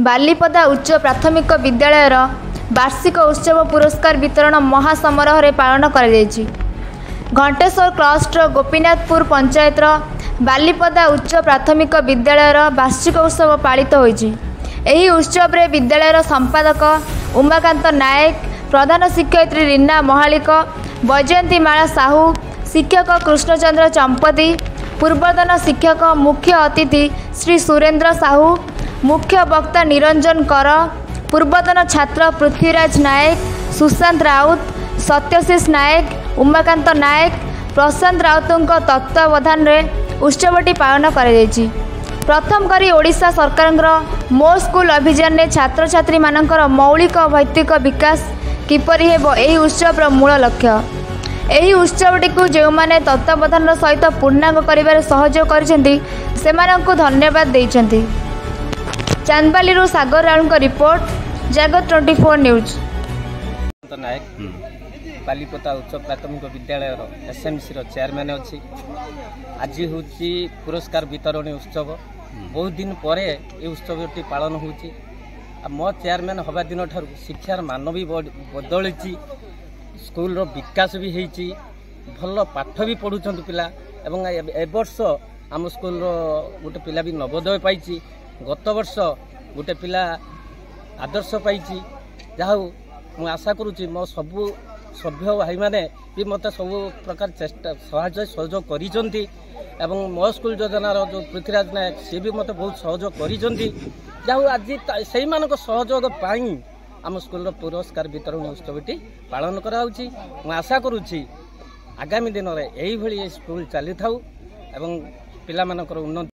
बालीपदा उच्च प्राथमिक विद्यालयर वार्षिक उत्सव पुरस्कार वितरण महासमारोह पालन कर घंटेश्वर क्लस्टर गोपीनाथपुर पंचायतर बालीपदा उच्च प्राथमिक विद्यालयर वार्षिक उत्सव पालित होइछि। एही उत्सव रे विद्यालयर संपादक उमाकांत नायक, प्रधान शिक्षयित्री रीना महालिक, वैजयंती माला साहू, शिक्षक कृष्णचंद्र चंपती, पूर्वतन शिक्षक मुख्य अतिथि श्री सुरेंद्र साहू, मुख्य वक्ता निरंजन कर, पूर्वतन छात्र पृथ्वीराज नायक, सुशांत राउत, सत्यशीष नायक, उमाकांत नायक, प्रशांत राउतों तत्वावधान में उत्सवटी पालन कर प्रथम करी ओडिशा सरकार मो स्कूल अभियान में छात्र छात्री मानकर मौलिक भौतिक विकास किपरि हेबो एही उत्सव मूल लक्ष्य। एही उत्सवटी को जो माने तत्वावधान सहित पूर्णांग करिबार सहयोग करिसेंती सेमानंकु धन्यवाद देइसेंती। चांदबाली सागर राउल को रिपोर्ट, जागत 24 न्यूज। नायक बालीपदा उच्च प्राथमिक विद्यालय एसएमसी चेयरमैन अच्छी। आज हूँ पुरस्कार वितरण उत्सव। बहुत दिन पर यह उत्सवटी पालन हो मो चेयरमैन हवा दिन ठार शिक्षार मान भी बदली, स्कूल विकास भी होती, भल पाठ भी पढ़ुं पिला। एवं एवर्ष आम स्कूल गोटे पिला भी नवोदय पाई, गत वर्ष गोटे पिला आदर्श पाई। जहा मु आशा करुच्ची मो सबू सभ्य भाई मैंने भी मत सब प्रकार चेष्टा सहयोग करिसेंती। एवं मो स्कूल योजनार जो पृथ्वीराज नायक सी भी मत बहुत सहयोग करिसेंती। जहाँ आज से सहयोग पाई आम स्कूल पुरस्कार वितरण उत्सवटी पालन कराउछि। मु आशा करुच्ची आगामी दिन में यही स्कूल चली थाउ एवं पिला मानकर उन्नति